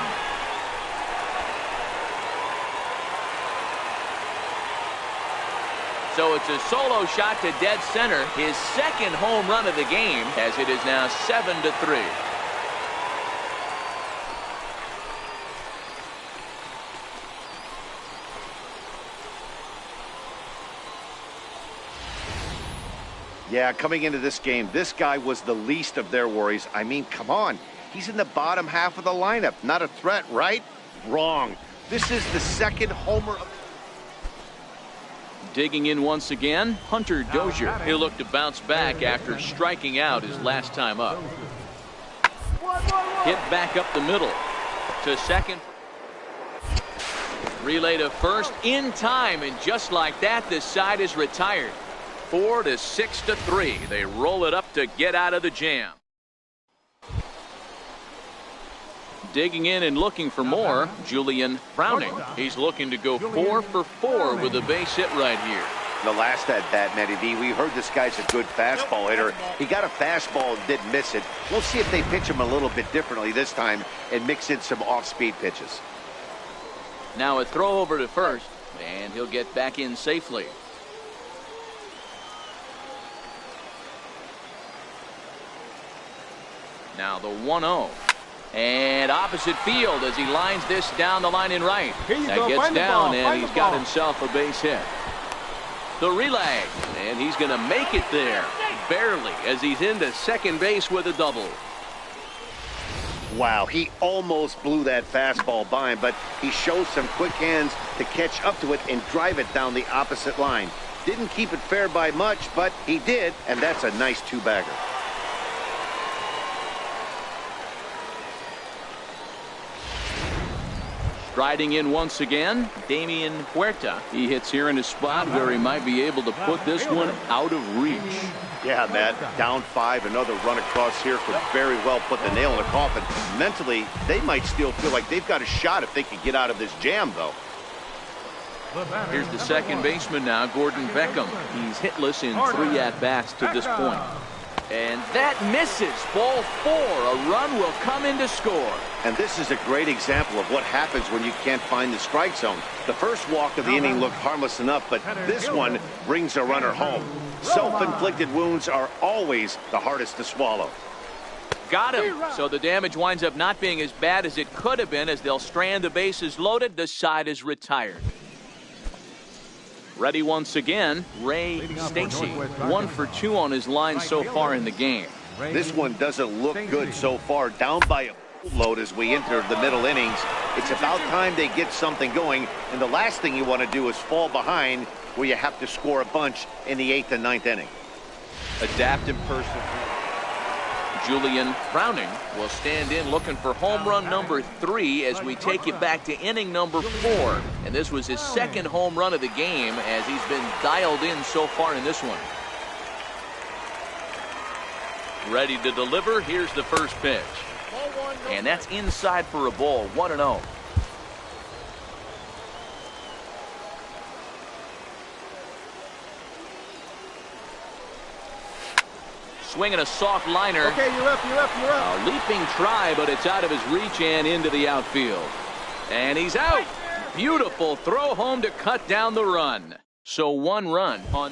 Speaker 1: So it's a solo shot to dead center, his second home run of the game, as it is now 7-3.
Speaker 2: Yeah, coming into this game, this guy was the least of their worries. I mean, come on. He's in the bottom half of the lineup. Not a threat, right? Wrong. This is the second homer of...
Speaker 1: Digging in once again, Hunter Dozier. He'll look to bounce back after striking out his last time up. Hit back up the middle to second. Relay to first in time, and just like that, this side is retired. 4 to 6 to 3. They roll it up to get out of the jam. Digging in and looking for more, Julian Browning. He's looking to go 4 for 4 with a base hit right here.
Speaker 2: The last at bat, Matty V, we heard this guy's a good fastball hitter. He got a fastball and didn't miss it. We'll see if they pitch him a little bit differently this time and mix in some off-speed pitches.
Speaker 1: Now a throw over to first, and he'll get back in safely. Now the 1-0. And opposite field as he lines this down the line in right. That gets down, and he's got himself a base hit. The relay, and he's going to make it there. Barely, as he's into second base with a double.
Speaker 2: Wow, he almost blew that fastball by him, but he shows some quick hands to catch up to it and drive it down the opposite line. Didn't keep it fair by much, but he did, and that's a nice two-bagger.
Speaker 1: Striding in once again, Damian Huerta. He hits here in a spot where he might be able to put this one out of reach.
Speaker 2: Yeah, Matt, down 5, another run across here could very well put the nail in the coffin. Mentally, they might still feel like they've got a shot if they can get out of this jam, though.
Speaker 1: Here's the second baseman now, Gordon Beckham. He's hitless in 3 at-bats to this point. And that misses. Ball 4. A run will come in to score.
Speaker 2: And this is a great example of what happens when you can't find the strike zone. The first walk of the inning looked harmless enough, but this one brings a runner home. Self-inflicted wounds are always the hardest to swallow.
Speaker 1: Got him. So the damage winds up not being as bad as it could have been as they'll strand the bases loaded. The side is retired. Ready once again, Ray Stacy. 1 for 2 on his line so far in the game.
Speaker 2: This one doesn't look good so far. Down by a load as we enter the middle innings. It's about time they get something going, and the last thing you want to do is fall behind where you have to score a bunch in the 8th and 9th inning.
Speaker 3: Adapt and persevere.
Speaker 1: Julian Browning will stand in looking for home run number 3 as we take you back to inning number 4. And this was his second home run of the game as he's been dialed in so far in this one. Ready to deliver. Here's the first pitch. And that's inside for a ball. 1-0. Swinging a soft liner.
Speaker 5: Okay, you're up.
Speaker 1: A leaping try, but it's out of his reach and into the outfield. And he's out. Beautiful throw home to cut down the run. So 1 run on.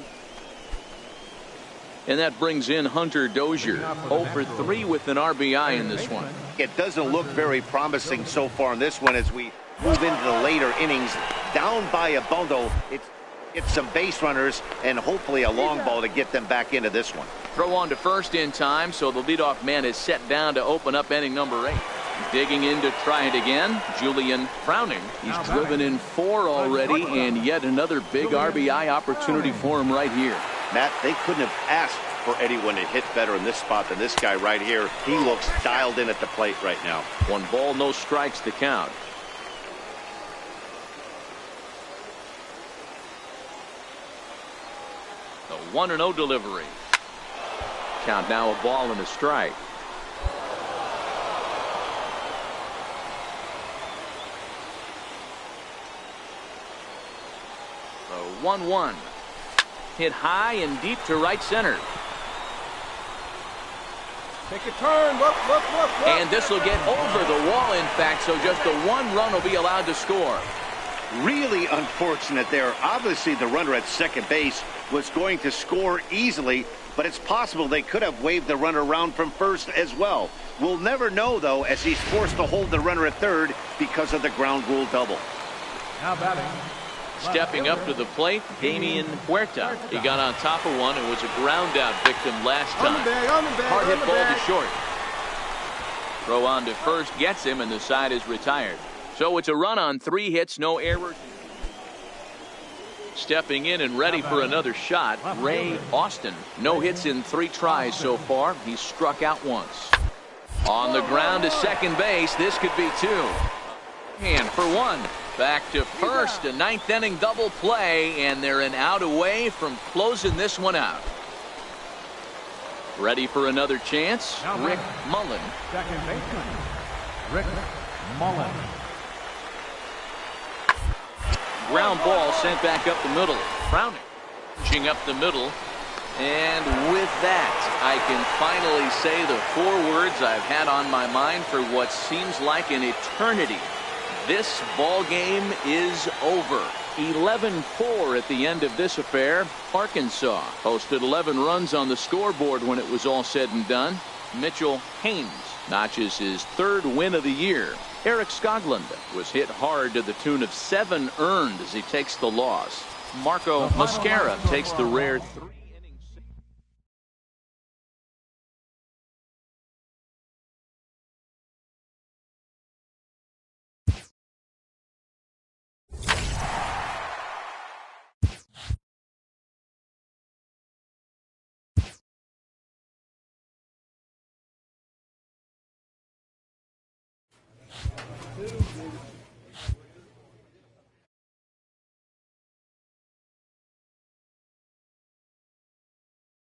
Speaker 1: And that brings in Hunter Dozier. 0 for 3 with an RBI in this one.
Speaker 2: It doesn't look very promising so far in this one as we move into the later innings. Down by a bundle. It's some base runners and hopefully a long ball to get them back into this one.
Speaker 1: Throw on to first in time, so the leadoff man is set down to open up inning number 8. Digging in to try it again, Julian Browning. He's driven in 4 already, and yet another big RBI opportunity for him right here.
Speaker 2: Matt, they couldn't have asked for anyone to hit better in this spot than this guy right here. He looks dialed in at the plate right now.
Speaker 1: 1 ball, no strikes to count. The 1-0 delivery. Count now a ball and a strike. The 1-1. Hit high and deep to right center.
Speaker 5: Take a turn. Look.
Speaker 1: And this will get over the wall, in fact, so just the 1 run will be allowed to score.
Speaker 2: Really unfortunate there. Obviously, the runner at second base was going to score easily, but it's possible they could have waved the runner around from first as well. We'll never know, though, as he's forced to hold the runner at third because of the ground rule double.
Speaker 5: Now batting.
Speaker 1: Stepping up to the plate, Damian Huerta. He got on top of one and was a ground out victim last time. Hard hit ball to short. Throw on to first gets him, and the side is retired. So it's a run on 3 hits, no errors. Stepping in and ready for another shot, Ray Austin. No hits in 3 tries so far. He's struck out once. On the ground to second base, this could be 2. And for 1. Back to first, a 9th inning double play, and they're an out away from closing this one out. Ready for another chance, Rick Mullen.
Speaker 4: Second baseman, Rick Mullen.
Speaker 1: Ground ball sent back up the middle. Browning punching up the middle. And with that, I can finally say the 4 words I've had on my mind for what seems like an eternity. This ball game is over. 11-4 at the end of this affair. Arkansas posted 11 runs on the scoreboard when it was all said and done. Mitchell Haynes notches his 3rd win of the year. Eric Skoglund was hit hard to the tune of 7 earned as he takes the loss. Marco Mascara takes the rare 3.